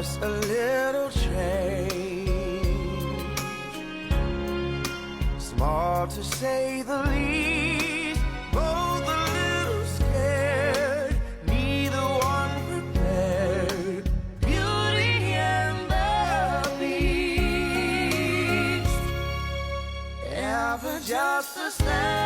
just a little change, small to say the least, both a little scared, neither one prepared. Beauty and the Beast, ever just a step